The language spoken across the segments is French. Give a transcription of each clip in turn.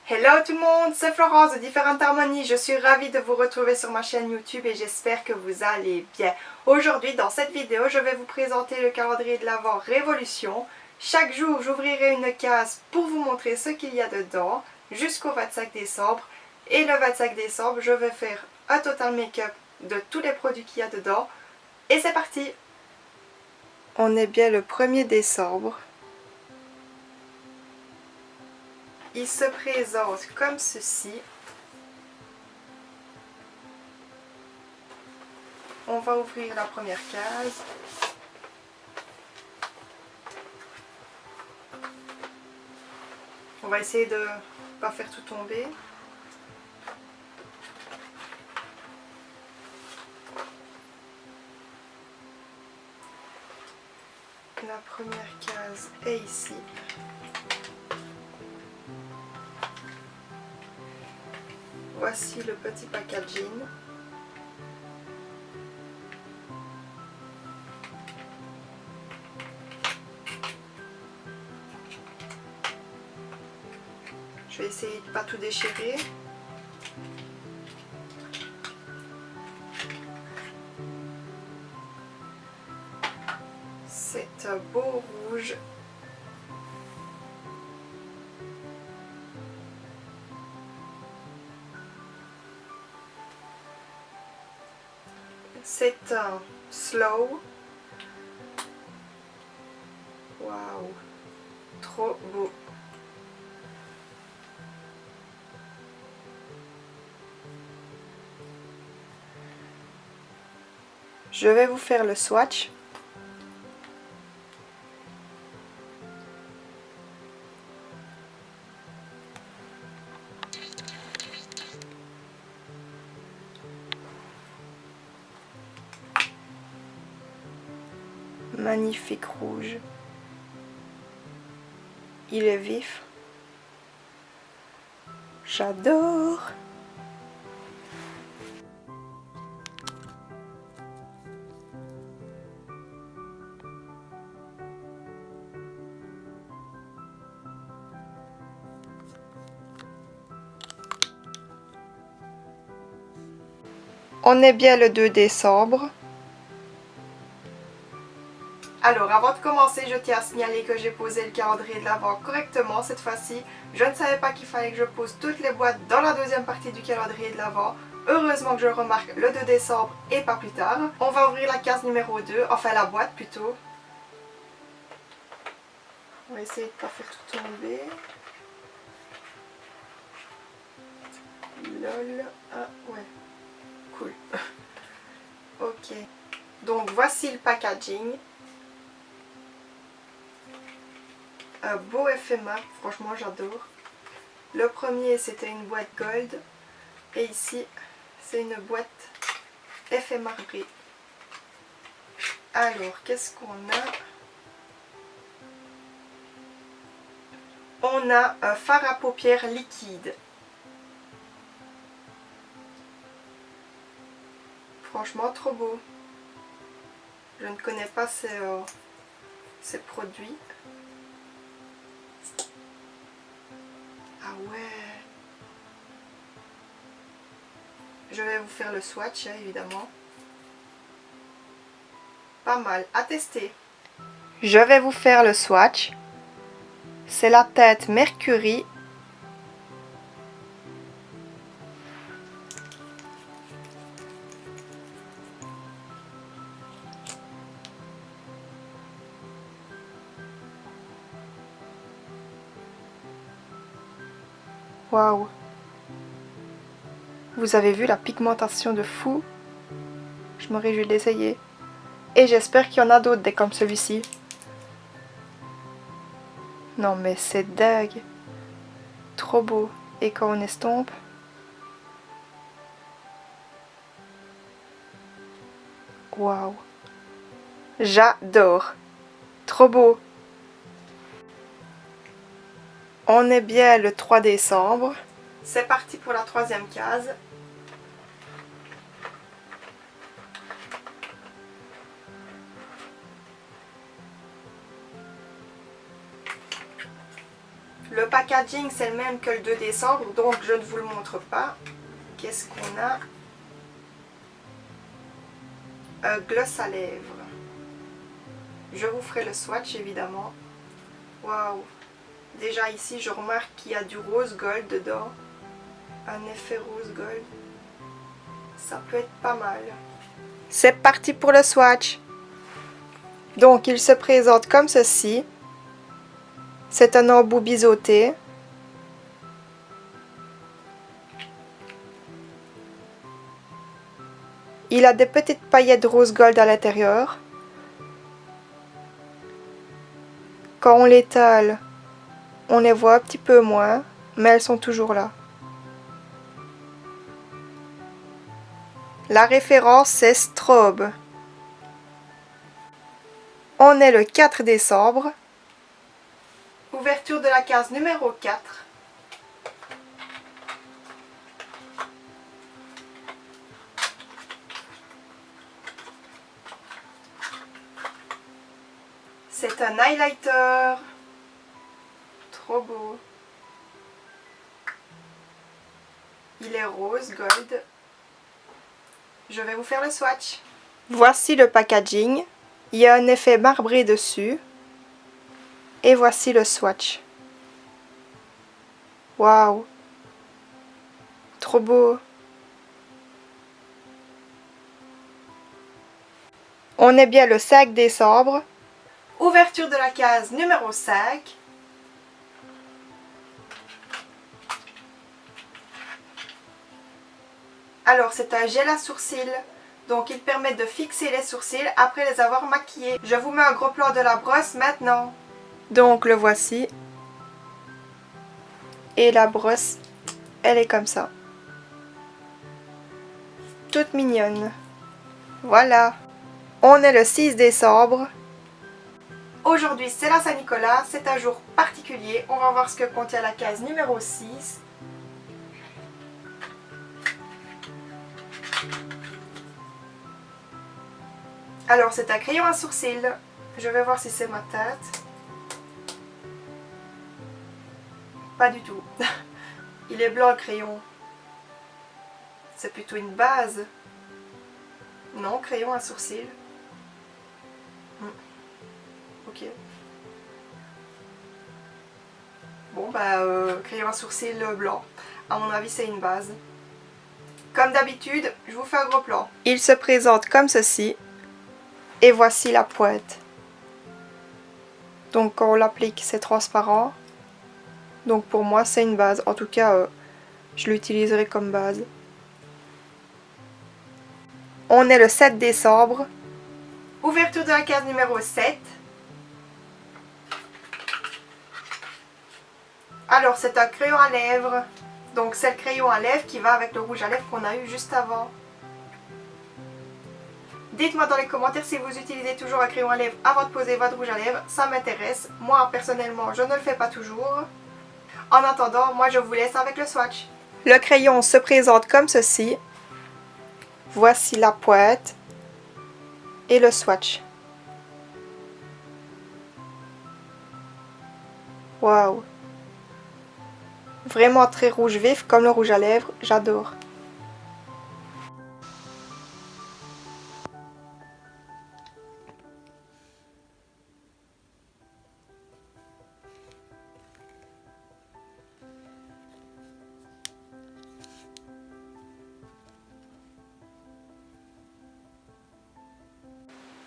Hello tout le monde, c'est Florence de Différentes Harmonies. Je suis ravie de vous retrouver sur ma chaîne YouTube et j'espère que vous allez bien. Aujourd'hui, dans cette vidéo, je vais vous présenter le calendrier de l'Avent Révolution. Chaque jour, j'ouvrirai une case pour vous montrer ce qu'il y a dedans jusqu'au 25 décembre. Et le 25 décembre, je vais faire un total make-up de tous les produits qu'il y a dedans. Et c'est parti! On est bien le 1er décembre. Il se présente comme ceci. On va ouvrir la première case. On va essayer de ne pas faire tout tomber. La première case est ici. Voici le petit packaging. Je vais essayer de ne pas tout déchirer. C'est un beau rouge. C'est un slow. Waouh, trop beau. Je vais vous faire le swatch. Magnifique rouge. Il est vif. J'adore. On est bien le 2 décembre. Alors, avant de commencer, je tiens à signaler que j'ai posé le calendrier de l'Avent correctement cette fois-ci. Je ne savais pas qu'il fallait que je pose toutes les boîtes dans la deuxième partie du calendrier de l'Avent. Heureusement que je le remarque le 2 décembre et pas plus tard. On va ouvrir la case numéro 2, enfin la boîte plutôt. On va essayer de ne pas faire tout tomber. Lol. Ah ouais. Cool. Ok. Donc voici le packaging. Un beau effet mat, franchement j'adore. Le premier c'était une boîte gold. Et ici c'est une boîte effet marbré. Alors qu'est-ce qu'on a? On a un fard à paupières liquide. Franchement trop beau. Je ne connais pas ces produits. Ah ouais. Je vais vous faire le swatch évidemment. Pas mal, à tester. Je vais vous faire le swatch. C'est la teinte Mercury. Waouh! Vous avez vu la pigmentation de fou? Je me réjouis d'essayer. Et j'espère qu'il y en a d'autres des comme celui-ci. Non mais c'est dingue! Trop beau. Et quand on estompe... Waouh! J'adore! Trop beau! On est bien le 3 décembre. C'est parti pour la troisième case. Le packaging c'est le même que le 2 décembre, donc je ne vous le montre pas. Qu'est-ce qu'on a? Un gloss à lèvres. Je vous ferai le swatch évidemment. Waouh! Déjà ici je remarque qu'il y a du rose gold dedans. Un effet rose gold. Ça peut être pas mal. C'est parti pour le swatch. Donc il se présente comme ceci. C'est un embout biseauté. Il a des petites paillettes rose gold à l'intérieur. Quand on l'étale, on les voit un petit peu moins, mais elles sont toujours là. La référence c'est Strobe. On est le 4 décembre. Ouverture de la case numéro 4. C'est un highlighter. Trop beau. Il est rose gold. Je vais vous faire le swatch. Voici le packaging. Il y a un effet marbré dessus. Et voici le swatch. Waouh! Trop beau! On est bien le 5 décembre. Ouverture de la case numéro 5. Alors c'est un gel à sourcils. Donc il permet de fixer les sourcils après les avoir maquillés. Je vous mets un gros plan de la brosse maintenant. Donc le voici. Et la brosse, elle est comme ça. Toute mignonne. Voilà. On est le 6 décembre. Aujourd'hui c'est la Saint-Nicolas, c'est un jour particulier. On va voir ce que contient la case numéro 6. Alors c'est un crayon à sourcils. Je vais voir si c'est ma tête. Pas du tout. Il est blanc le crayon. C'est plutôt une base. Non, crayon à sourcils. Ok. Bon bah crayon à sourcils blanc. À mon avis c'est une base. Comme d'habitude, je vous fais un gros plan. Il se présente comme ceci. Et voici la pointe. Donc quand on l'applique c'est transparent. Donc pour moi c'est une base. En tout cas je l'utiliserai comme base. On est le 7 décembre. Ouverture de la case numéro 7. Alors c'est un crayon à lèvres. Donc c'est le crayon à lèvres qui va avec le rouge à lèvres qu'on a eu juste avant. Dites-moi dans les commentaires si vous utilisez toujours un crayon à lèvres avant de poser votre rouge à lèvres. Ça m'intéresse. Moi personnellement je ne le fais pas toujours. En attendant, moi je vous laisse avec le swatch. Le crayon se présente comme ceci. Voici la pointe et le swatch. Waouh! Vraiment très rouge vif comme le rouge à lèvres, j'adore.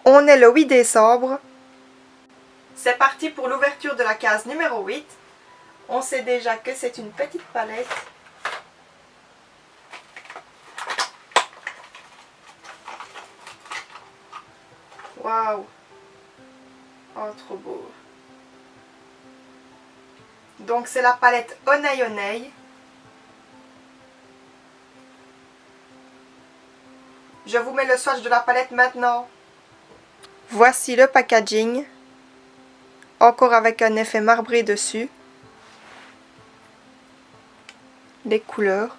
On est le 8 décembre. C'est parti pour l'ouverture de la case numéro 8. On sait déjà que c'est une petite palette. Waouh! Oh, trop beau. Donc c'est la palette Onei Onei. Je vous mets le swatch de la palette maintenant. Voici le packaging. Encore avec un effet marbré dessus. Les couleurs.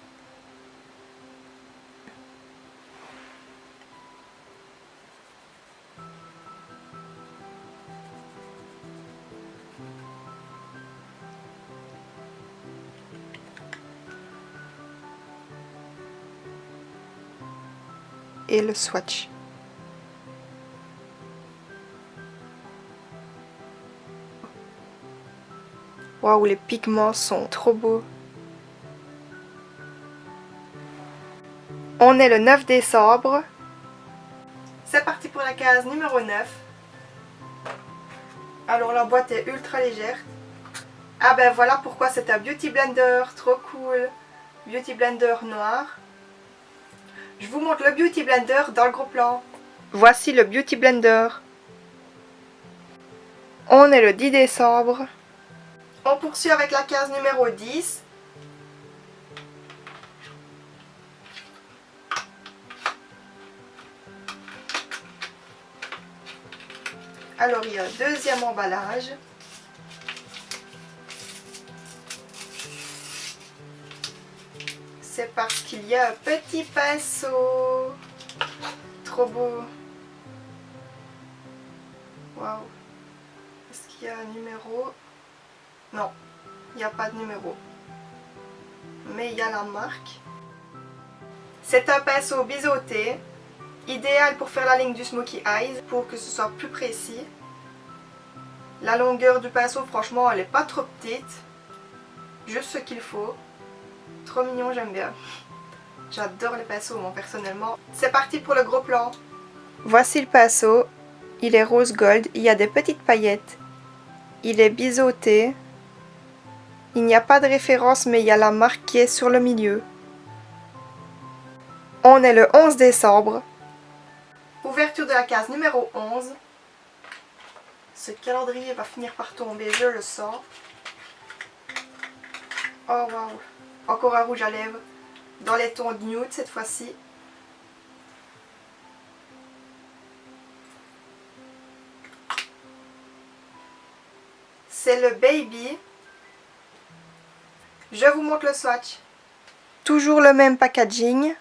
et le swatch. Waouh, les pigments sont trop beaux. On est le 9 décembre. C'est parti pour la case numéro 9. Alors la boîte est ultra légère. Ah ben voilà pourquoi c'est un Beauty Blender, trop cool. Beauty Blender noir. Je vous montre le Beauty Blender dans le gros plan. Voici le Beauty Blender. On est le 10 décembre. On poursuit avec la case numéro 10. Alors il y a un deuxième emballage. C'est parce qu'il y a un petit pinceau. Trop beau. Waouh. Est-ce qu'il y a un numéro? Non, il n'y a pas de numéro. Mais il y a la marque. C'est un pinceau biseauté. Idéal pour faire la ligne du Smokey Eyes, pour que ce soit plus précis. La longueur du pinceau, franchement, elle n'est pas trop petite. Juste ce qu'il faut. Trop mignon, j'aime bien. J'adore les pinceaux, moi, personnellement. C'est parti pour le gros plan. Voici le pinceau. Il est rose gold. Il y a des petites paillettes. Il est biseauté. Il n'y a pas de référence, mais il y a la marque qui est sur le milieu. On est le 11 décembre. Ouverture de la case numéro 11. Ce calendrier va finir par tomber, je le sens. Oh waouh. Encore un rouge à lèvres. Dans les tons de nude cette fois-ci. C'est le Baby. Je vous montre le swatch. Toujours le même packaging.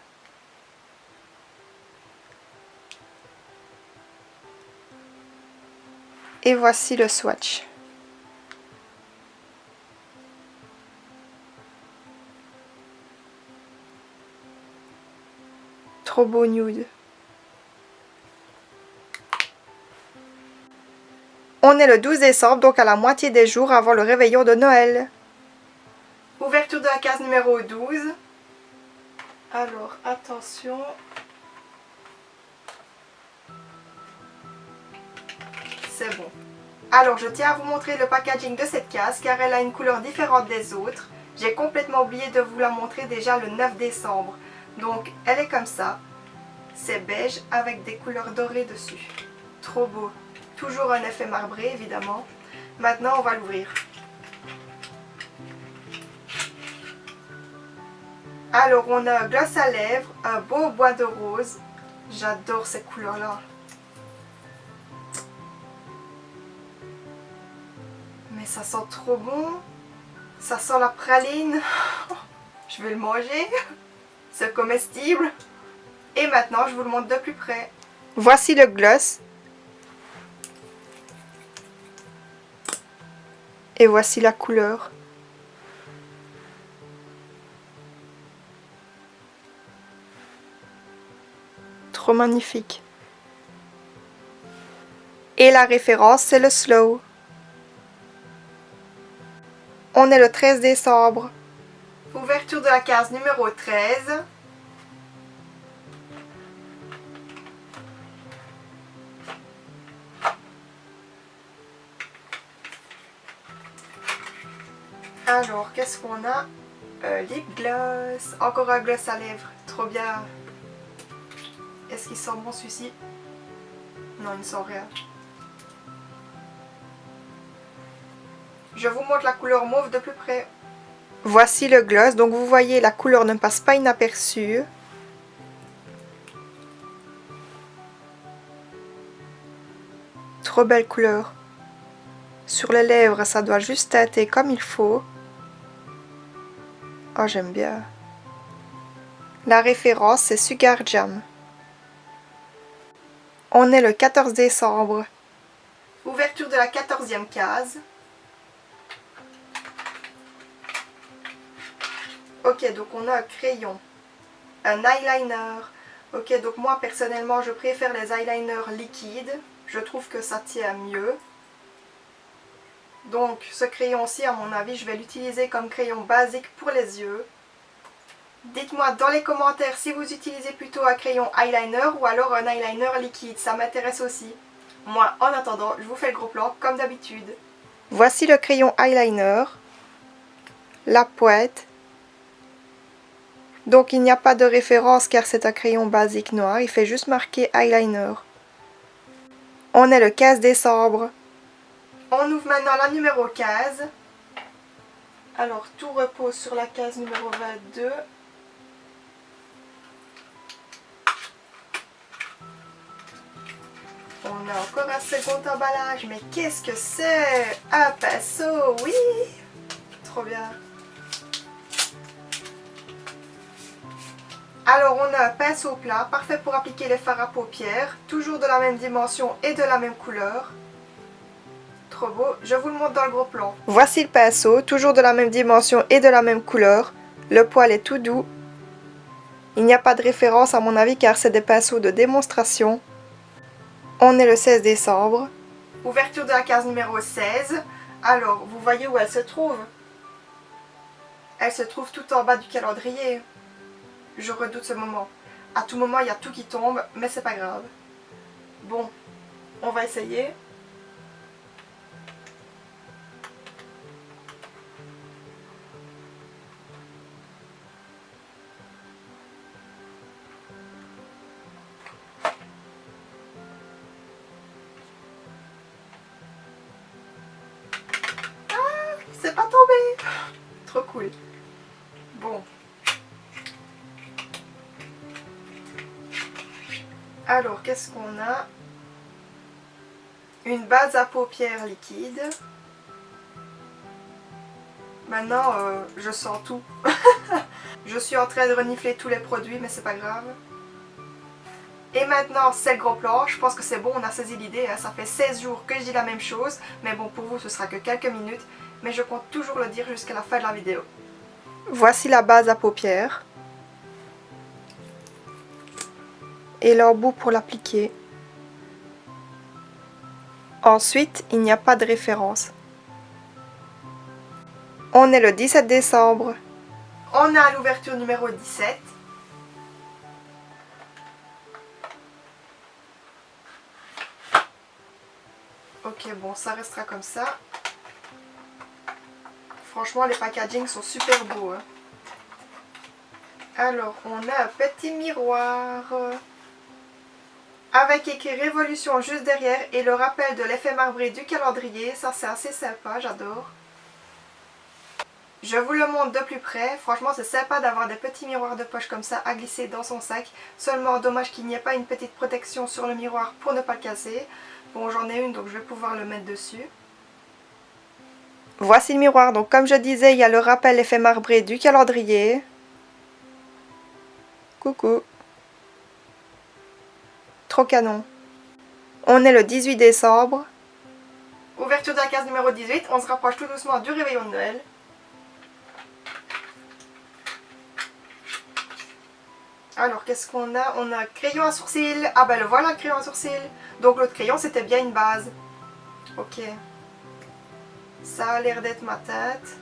Et voici le swatch. Trop beau nude. On est le 12 décembre, donc à la moitié des jours avant le réveillon de Noël. Ouverture de la case numéro 12. Alors, attention. C'est bon. Alors, je tiens à vous montrer le packaging de cette case car elle a une couleur différente des autres. J'ai complètement oublié de vous la montrer déjà le 9 décembre. Donc, elle est comme ça. C'est beige avec des couleurs dorées dessus. Trop beau. Toujours un effet marbré, évidemment. Maintenant, on va l'ouvrir. Alors, on a un gloss à lèvres, un beau bois de rose. J'adore ces couleurs-là. Mais ça sent trop bon. Ça sent la praline. Je vais le manger. C'est comestible. Et maintenant, je vous le montre de plus près. Voici le gloss. Et voici la couleur. Trop magnifique. Et la référence, c'est le Slow. On est le 13 décembre. Ouverture de la case numéro 13. Alors, qu'est-ce qu'on a? Lip gloss. Encore un gloss à lèvres. Trop bien. Est-ce qu'il sent bon celui-ci? Non, il ne sent rien. Je vous montre la couleur mauve de plus près. Voici le gloss. Donc vous voyez, la couleur ne passe pas inaperçue. Trop belle couleur. Sur les lèvres, ça doit juste teinter comme il faut. Oh, j'aime bien. La référence, c'est Sugar Jam. On est le 14 décembre. Ouverture de la 14e case. Ok, donc on a un crayon, un eyeliner, Ok, donc moi personnellement je préfère les eyeliners liquides. Je trouve que ça tient mieux. Donc ce crayon-ci, à mon avis, je vais l'utiliser comme crayon basique pour les yeux. Dites-moi dans les commentaires si vous utilisez plutôt un crayon eyeliner ou alors un eyeliner liquide, ça m'intéresse aussi. Moi, en attendant, je vous fais le gros plan comme d'habitude. Voici le crayon eyeliner, la pointe. Donc il n'y a pas de référence car c'est un crayon basique noir, il fait juste marquer eyeliner. On est le 15 décembre. On ouvre maintenant la numéro 15. Alors tout repose sur la case numéro 22. On a encore un second emballage, mais qu'est-ce que c'est? Un pinceau, oui! Trop bien. Alors on a un pinceau plat, parfait pour appliquer les fards à paupières, toujours de la même dimension et de la même couleur. Trop beau, je vous le montre dans le gros plan. Voici le pinceau, toujours de la même dimension et de la même couleur. Le poil est tout doux. Il n'y a pas de référence à mon avis car c'est des pinceaux de démonstration. On est le 16 décembre. Ouverture de la case numéro 16. Alors, vous voyez où elle se trouve? Elle se trouve tout en bas du calendrier. Je redoute ce moment. À tout moment, il y a tout qui tombe, mais c'est pas grave. Bon, on va essayer. C'est pas tombé. Trop cool. Bon. Alors, qu'est-ce qu'on a? Une base à paupières liquide. Maintenant, je sens tout. Je suis en train de renifler tous les produits, mais c'est pas grave. Et maintenant, c'est le gros plan. Je pense que c'est bon, on a saisi l'idée. Hein. Ça fait 16 jours que je dis la même chose. Mais bon, pour vous, ce sera que quelques minutes. Mais je compte toujours le dire jusqu'à la fin de la vidéo. Voici la base à paupières. Et l'embout pour l'appliquer. Ensuite, il n'y a pas de référence. On est le 17 décembre. On a l'ouverture numéro 17. Ok, bon, ça restera comme ça. Franchement, les packagings sont super beaux. Hein. Alors, on a un petit miroir avec écrit Révolution juste derrière et le rappel de l'effet marbré du calendrier. Ça, c'est assez sympa, j'adore. Je vous le montre de plus près. Franchement, c'est sympa d'avoir des petits miroirs de poche comme ça à glisser dans son sac. Seulement, dommage qu'il n'y ait pas une petite protection sur le miroir pour ne pas le casser. Bon, j'en ai une, donc je vais pouvoir le mettre dessus. Voici le miroir. Donc, comme je disais, il y a le rappel effet marbré du calendrier. Coucou. Trop canon. On est le 18 décembre. Ouverture de la case numéro 18. On se rapproche tout doucement du réveillon de Noël. Alors, qu'est-ce qu'on a? On a un crayon à sourcils. Ah ben le voilà, le crayon à sourcils. Donc l'autre crayon, c'était bien une base. Ok. Ça a l'air d'être ma tête.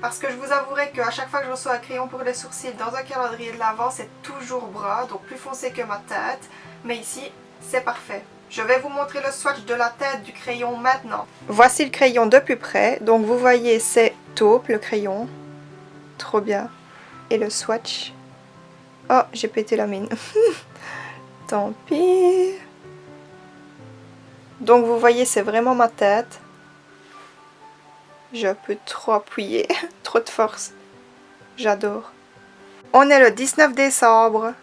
Parce que je vous avouerai qu'à chaque fois que je reçois un crayon pour les sourcils dans un calendrier de l'Avent, c'est toujours brun, donc plus foncé que ma tête. Mais ici, c'est parfait. Je vais vous montrer le swatch de la tête du crayon maintenant. Voici le crayon de plus près. Donc vous voyez, c'est taupe le crayon. Trop bien. Et le swatch. Oh, j'ai pété la mine. Tant pis. Donc vous voyez, c'est vraiment ma tête. J'ai un peu trop appuyé. Trop de force. J'adore. On est le 19 décembre.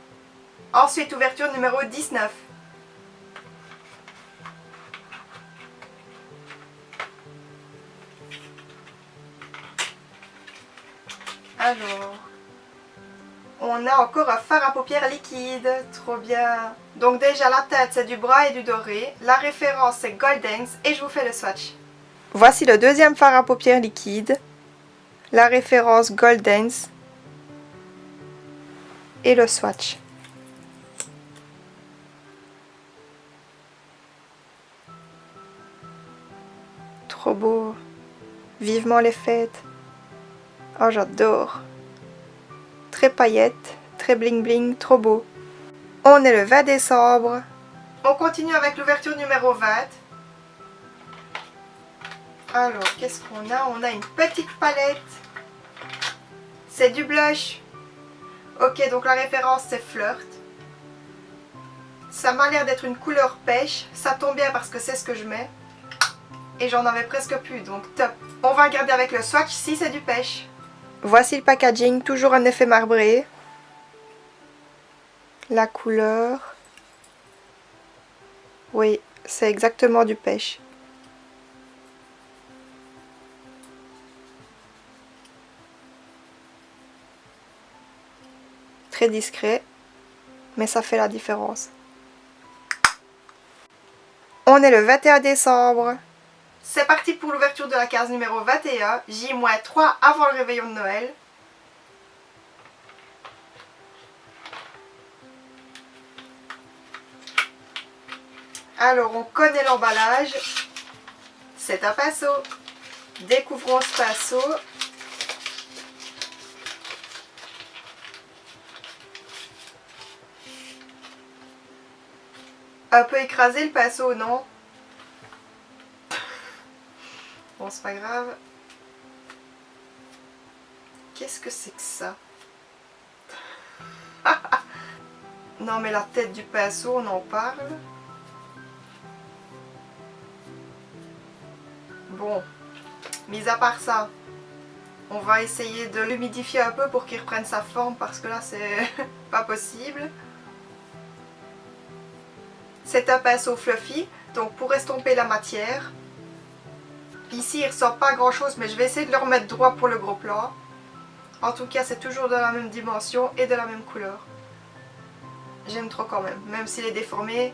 Ensuite, ouverture numéro 19. Alors, on a encore un fard à paupières liquide. Trop bien. Donc déjà, la tête, c'est du brun et du doré. La référence, c'est Goldens. Et je vous fais le swatch. Voici le deuxième fard à paupières liquide. La référence Goldens. et le swatch. Trop beau. Vivement les fêtes. Oh, j'adore. Très paillettes, très bling bling, trop beau. On est le 20 décembre. On continue avec l'ouverture numéro 20. Alors, qu'est-ce qu'on a? On a une petite palette. C'est du blush. Ok, donc la référence c'est Flirt. Ça m'a l'air d'être une couleur pêche. Ça tombe bien parce que c'est ce que je mets. Et j'en avais presque plus, donc top. On va regarder avec le swatch si c'est du pêche. Voici le packaging, toujours un effet marbré. La couleur. Oui, c'est exactement du pêche. Très discret, mais ça fait la différence. On est le 21 décembre. C'est parti pour l'ouverture de la case numéro 21, J-3 avant le réveillon de Noël. Alors, on connaît l'emballage. C'est un pinceau. Découvrons ce pinceau. Un peu écrasé le pinceau, non? Bon, c'est pas grave. Qu'est-ce que c'est que ça? Non, mais la tête du pinceau, on en parle. Bon, mis à part ça, on va essayer de l'humidifier un peu pour qu'il reprenne sa forme parce que là, c'est pas possible. C'est un pinceau fluffy, donc pour estomper la matière. Ici, il ne ressort pas grand chose, mais je vais essayer de le remettre droit pour le gros plan. En tout cas, c'est toujours de la même dimension et de la même couleur. J'aime trop quand même s'il est déformé,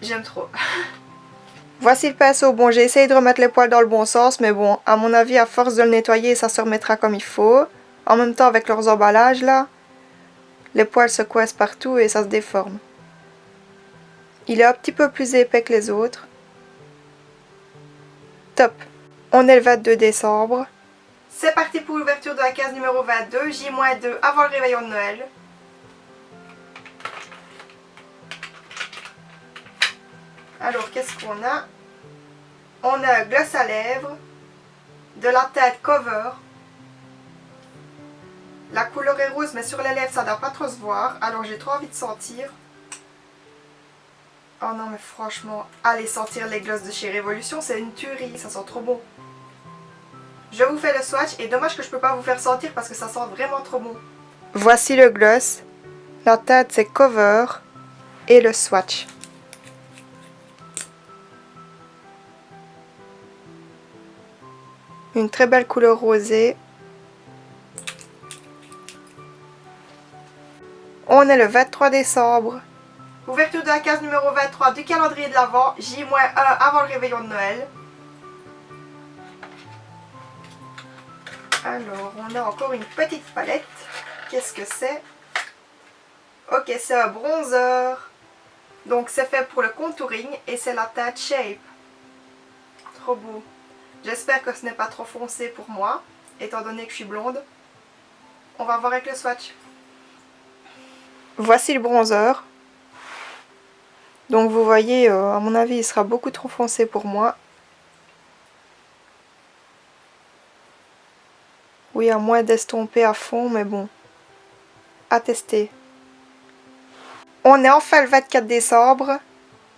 j'aime trop. Voici le pinceau. Bon, j'ai essayé de remettre les poils dans le bon sens, mais bon, à mon avis, à force de le nettoyer, ça se remettra comme il faut. En même temps, avec leurs emballages, là, les poils se coincent partout et ça se déforme. Il est un petit peu plus épais que les autres. Top. On est le 22 décembre. C'est parti pour l'ouverture de la case numéro 22, J-2 avant le réveillon de Noël. Alors, qu'est-ce qu'on a? On a un gloss à lèvres, de la teinte Cover. La couleur est rose, mais sur les lèvres, ça ne doit pas trop se voir. Alors, j'ai trop envie de sentir. Oh non, mais franchement, allez sentir les glosses de chez Révolution, c'est une tuerie, ça sent trop bon. Je vous fais le swatch et dommage que je ne peux pas vous faire sentir parce que ça sent vraiment trop bon. Voici le gloss. La teinte, c'est Cover et le swatch. Une très belle couleur rosée. On est le 23 décembre. Ouverture de la case numéro 23 du calendrier de l'Avent, J-1 avant le réveillon de Noël. Alors, on a encore une petite palette. Qu'est-ce que c'est? Ok, c'est un bronzer. Donc, c'est fait pour le contouring et c'est la teinte Shape. Trop beau. J'espère que ce n'est pas trop foncé pour moi, étant donné que je suis blonde. On va voir avec le swatch. Voici le bronzer. Donc vous voyez, à mon avis, il sera beaucoup trop foncé pour moi. Oui, à moins d'estomper à fond, mais bon. À tester. On est enfin le 24 décembre.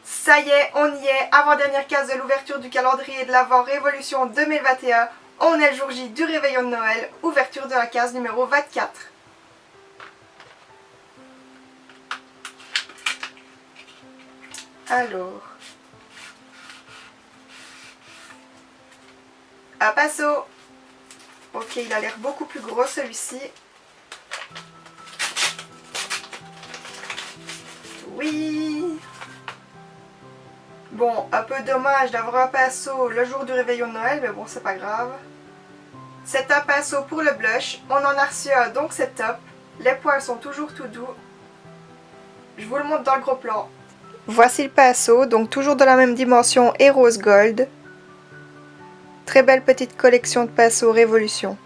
Ça y est, on y est. Avant-dernière case de l'ouverture du calendrier de l'Avent Révolution 2021. On est le jour J du réveillon de Noël. Ouverture de la case numéro 24. Alors. Un pinceau. Ok, il a l'air beaucoup plus gros celui-ci. Oui. Bon, un peu dommage d'avoir un pinceau le jour du réveillon de Noël, mais bon, c'est pas grave. C'est un pinceau pour le blush. On en a reçu un, donc c'est top. Les poils sont toujours tout doux. Je vous le montre dans le gros plan. Voici le pinceau, donc toujours de la même dimension et rose gold. Très belle petite collection de pinceaux Révolution.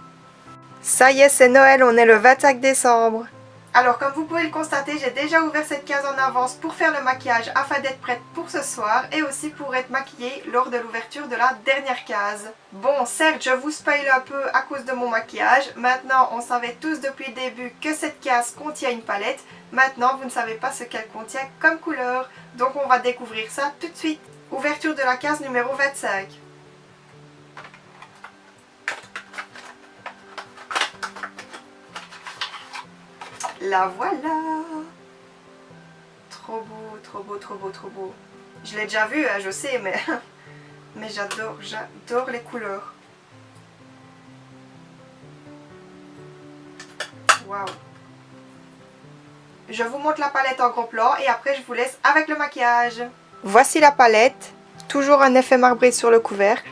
Ça y est, c'est Noël, on est le 25 décembre. Alors comme vous pouvez le constater, j'ai déjà ouvert cette case en avance pour faire le maquillage afin d'être prête pour ce soir et aussi pour être maquillée lors de l'ouverture de la dernière case. Bon, certes, je vous spoil un peu à cause de mon maquillage. Maintenant, on savait tous depuis le début que cette case contient une palette. Maintenant, vous ne savez pas ce qu'elle contient comme couleur. Donc on va découvrir ça tout de suite. Ouverture de la case numéro 25. La voilà! Trop beau, trop beau, trop beau, trop beau. Je l'ai déjà vu, hein, je sais, mais, mais j'adore les couleurs. Waouh! Je vous montre la palette en gros plan et après je vous laisse avec le maquillage. Voici la palette. Toujours un effet marbré sur le couvercle.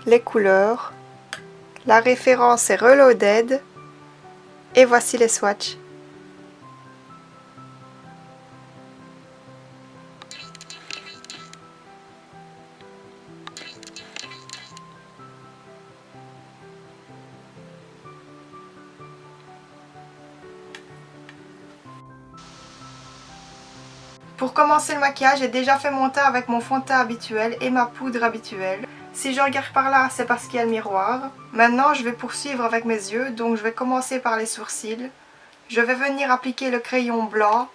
Les couleurs. La référence est Reloaded. Et voici les swatchs. Pour commencer le maquillage, j'ai déjà fait mon teint avec mon fond de teint habituel et ma poudre habituelle. Si je regarde par là, c'est parce qu'il y a le miroir. Maintenant, je vais poursuivre avec mes yeux, donc je vais commencer par les sourcils. Je vais venir appliquer le crayon blanc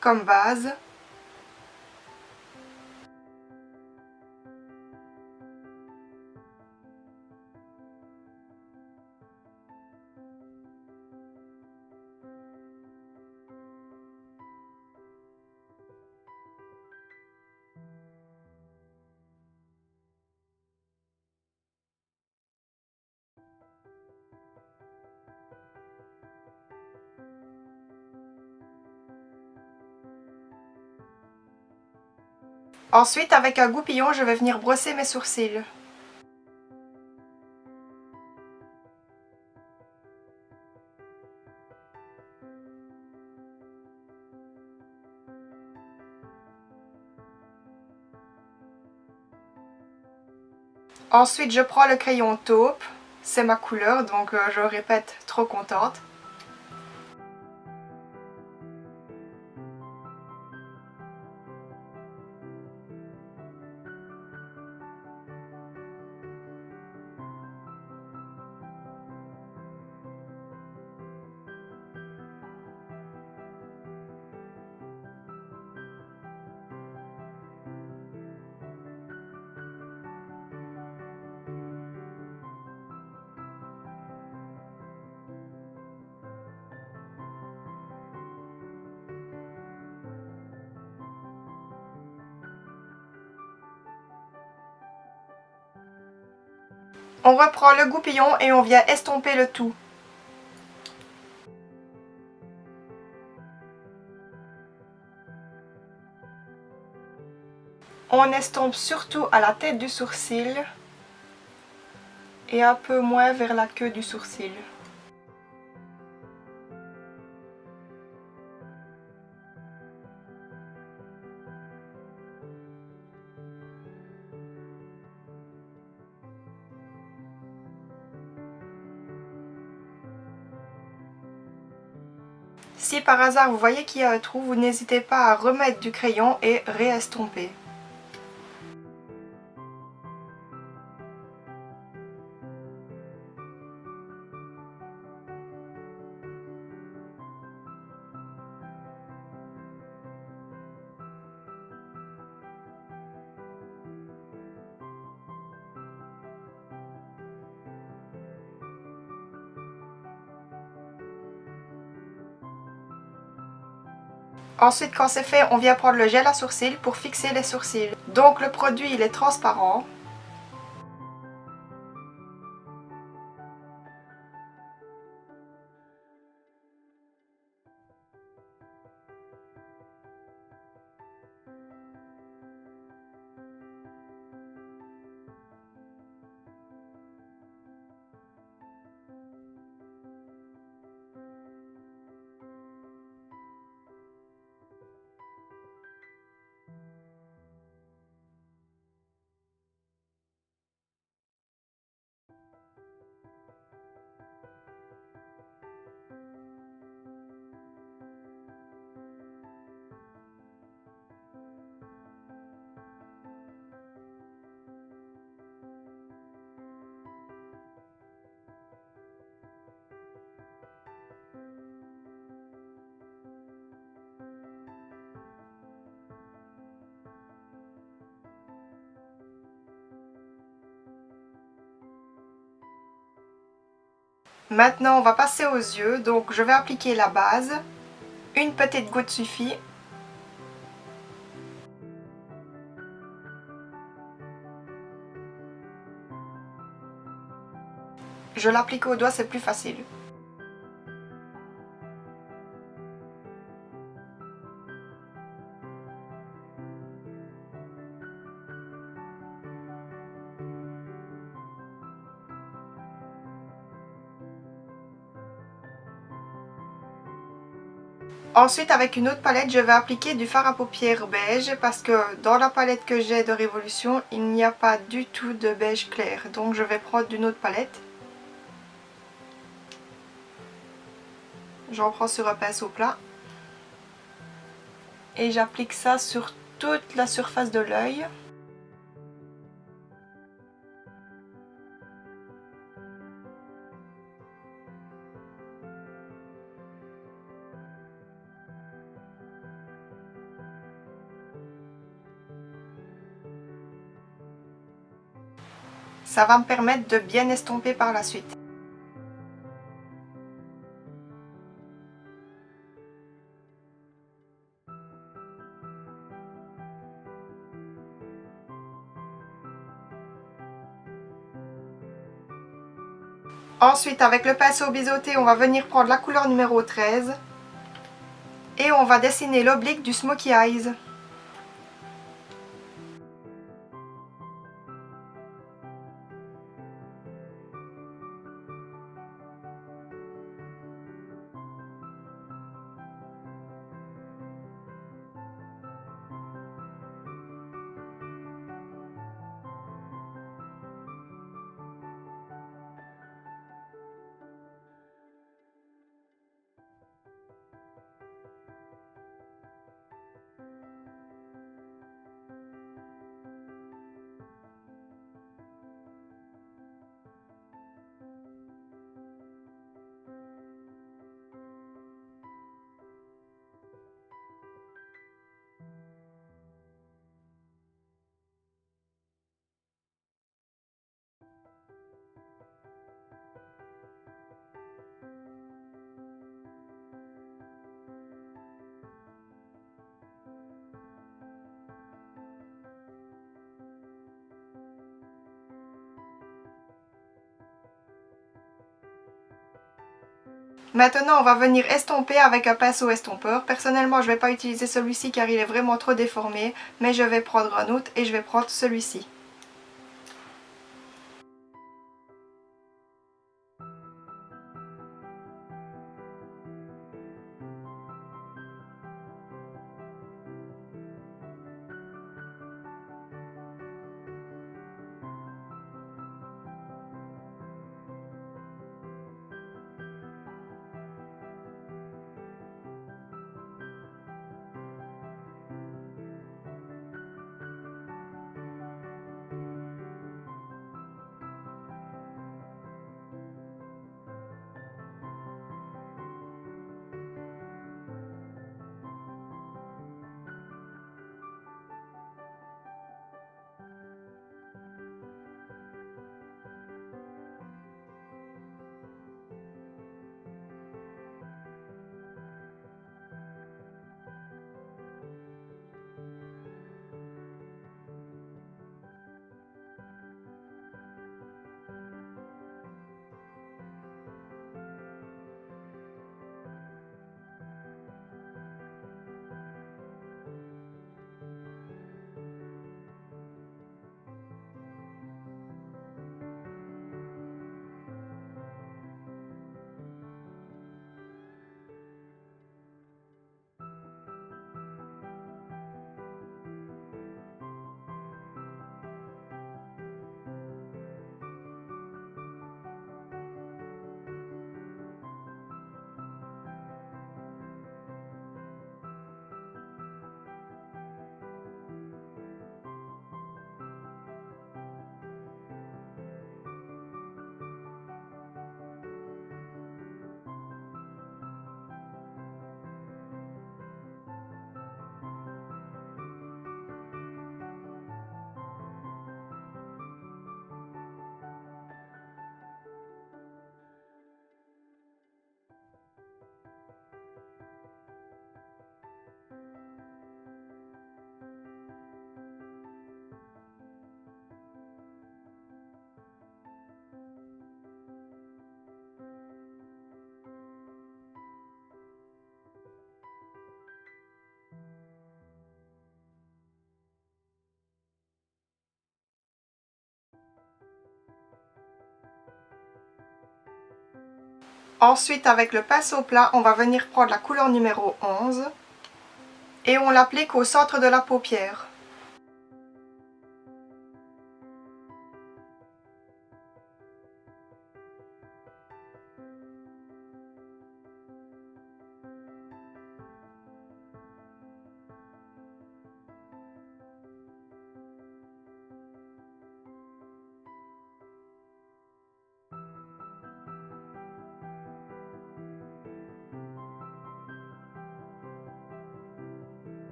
comme base. Ensuite, avec un goupillon, je vais venir brosser mes sourcils. Ensuite, je prends le crayon taupe. C'est ma couleur, donc je répète, trop contente. On reprend le goupillon et on vient estomper le tout. On estompe surtout à la tête du sourcil et un peu moins vers la queue du sourcil. Si par hasard vous voyez qu'il y a un trou, vous n'hésitez pas à remettre du crayon et réestomper. Ensuite, quand c'est fait, on vient prendre le gel à sourcils pour fixer les sourcils. Donc le produit, il est transparent. Maintenant, on va passer aux yeux. Donc, je vais appliquer la base. Une petite goutte suffit. Je l'applique au doigt, c'est plus facile. Ensuite, avec une autre palette, je vais appliquer du fard à paupières beige parce que dans la palette que j'ai de Révolution, il n'y a pas du tout de beige clair. Donc, je vais prendre une autre palette. J'en prends sur un pinceau plat. Et j'applique ça sur toute la surface de l'œil. Ça va me permettre de bien estomper par la suite. Ensuite, avec le pinceau biseauté, on va venir prendre la couleur numéro 13 et on va dessiner l'oblique du Smokey Eyes. Maintenant, on va venir estomper avec un pinceau estompeur. Personnellement, je ne vais pas utiliser celui-ci car il est vraiment trop déformé, mais je vais prendre un autre et je vais prendre celui-ci. Ensuite, avec le pinceau plat, on va venir prendre la couleur numéro 11 et on l'applique au centre de la paupière.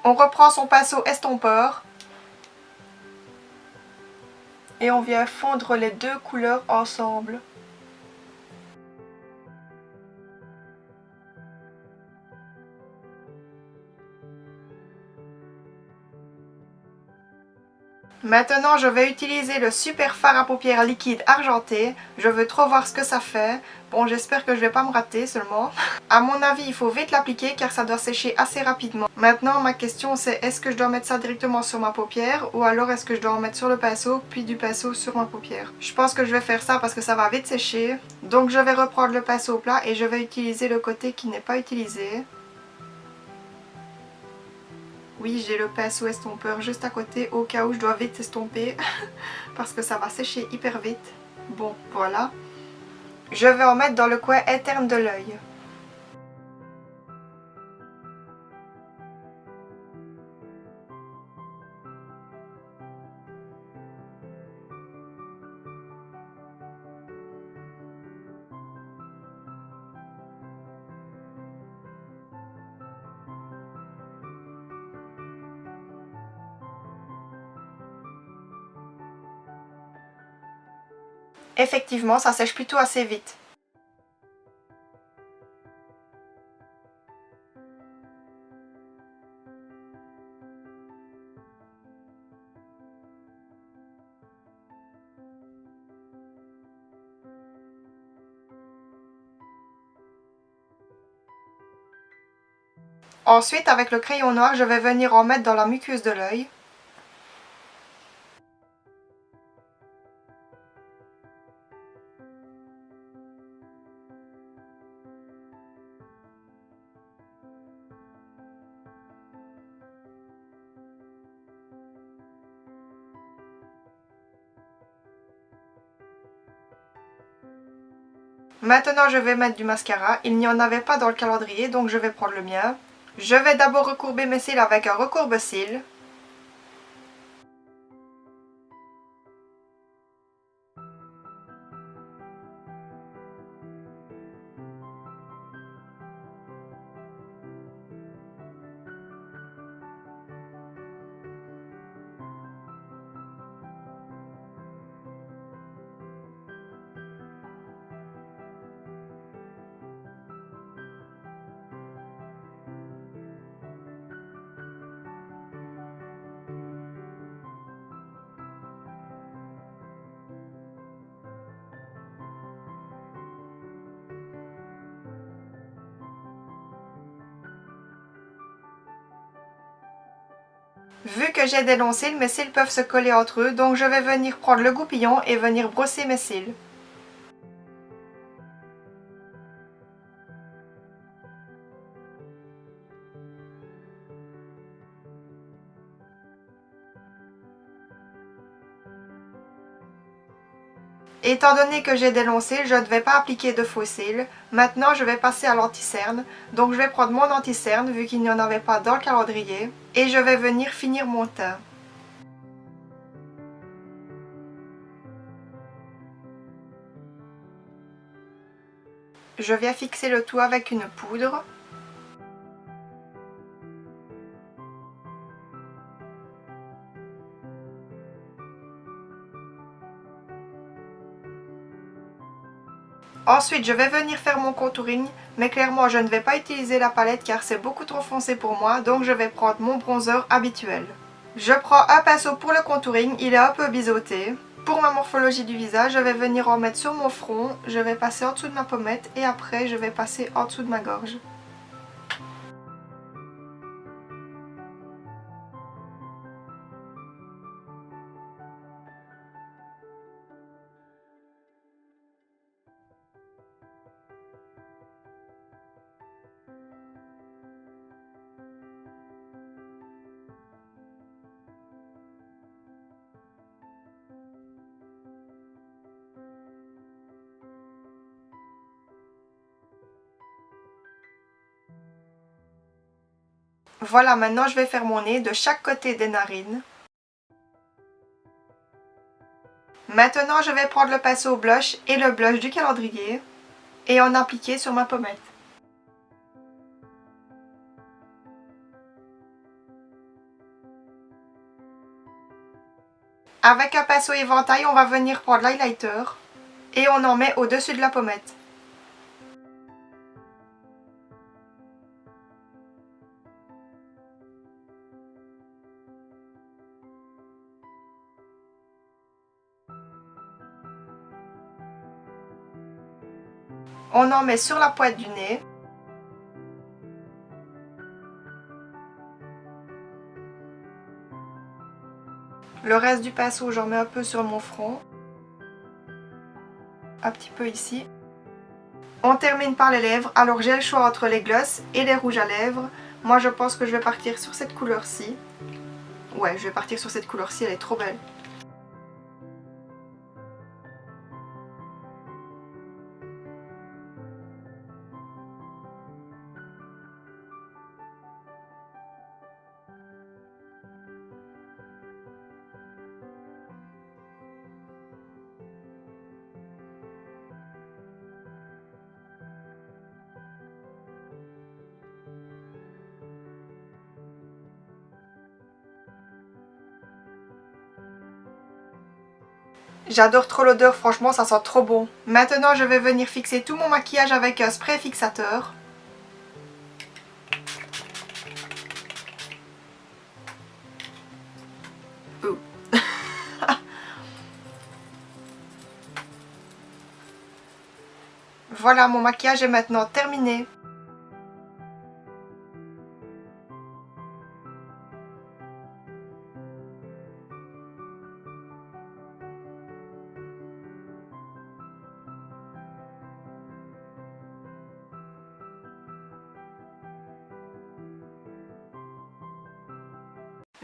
On reprend son pinceau estompeur et on vient fondre les deux couleurs ensemble. Maintenant, je vais utiliser le super fard à paupières liquide argenté. Je veux trop voir ce que ça fait. Bon, j'espère que je vais pas me rater seulement. À mon avis, il faut vite l'appliquer car ça doit sécher assez rapidement. Maintenant, ma question c'est est-ce que je dois mettre ça directement sur ma paupière ou alors est-ce que je dois en mettre sur le pinceau puis du pinceau sur ma paupière? Je pense que je vais faire ça parce que ça va vite sécher. Donc je vais reprendre le pinceau plat et je vais utiliser le côté qui n'est pas utilisé. Oui, j'ai le pinceau estompeur juste à côté au cas où je dois vite estomper parce que ça va sécher hyper vite. Bon, voilà. Je vais en mettre dans le coin interne de l'œil. Effectivement, ça sèche plutôt assez vite. Ensuite, avec le crayon noir, je vais venir en mettre dans la muqueuse de l'œil. Maintenant, je vais mettre du mascara. Il n'y en avait pas dans le calendrier, donc je vais prendre le mien. Je vais d'abord recourber mes cils avec un recourbe-cils. Vu que j'ai des longs cils, mes cils peuvent se coller entre eux, donc je vais venir prendre le goupillon et venir brosser mes cils. Étant donné que j'ai des longs cils, je ne vais pas appliquer de faux cils. Maintenant, je vais passer à l'anti-cerne. Donc je vais prendre mon anti-cerne, vu qu'il n'y en avait pas dans le calendrier. Et je vais venir finir mon teint. Je viens fixer le tout avec une poudre. Ensuite, je vais venir faire mon contouring, mais clairement, je ne vais pas utiliser la palette car c'est beaucoup trop foncé pour moi, donc je vais prendre mon bronzer habituel. Je prends un pinceau pour le contouring, il est un peu biseauté. Pour ma morphologie du visage, je vais venir en mettre sur mon front, je vais passer en dessous de ma pommette et après, je vais passer en dessous de ma gorge. Voilà, maintenant je vais faire mon nez de chaque côté des narines. Maintenant, je vais prendre le pinceau blush et le blush du calendrier et en appliquer sur ma pommette. Avec un pinceau éventail, on va venir prendre l'highlighter et on en met au-dessus de la pommette. On en met sur la pointe du nez. Le reste du pinceau, j'en mets un peu sur mon front. Un petit peu ici. On termine par les lèvres. Alors j'ai le choix entre les glosses et les rouges à lèvres. Moi je pense que je vais partir sur cette couleur-ci. Ouais, je vais partir sur cette couleur-ci, elle est trop belle. J'adore trop l'odeur, franchement ça sent trop bon. Maintenant je vais venir fixer tout mon maquillage avec un spray fixateur. Voilà, mon maquillage est maintenant terminé.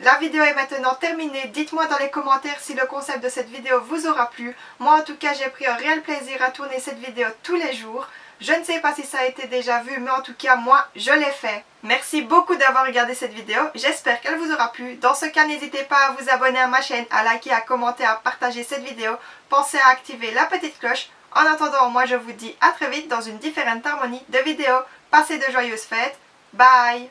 La vidéo est maintenant terminée. Dites-moi dans les commentaires si le concept de cette vidéo vous aura plu. Moi en tout cas j'ai pris un réel plaisir à tourner cette vidéo tous les jours. Je ne sais pas si ça a été déjà vu, mais en tout cas moi je l'ai fait. Merci beaucoup d'avoir regardé cette vidéo, j'espère qu'elle vous aura plu. Dans ce cas n'hésitez pas à vous abonner à ma chaîne, à liker, à commenter, à partager cette vidéo. Pensez à activer la petite cloche. En attendant, moi je vous dis à très vite dans une différente harmonie de vidéos. Passez de joyeuses fêtes, bye.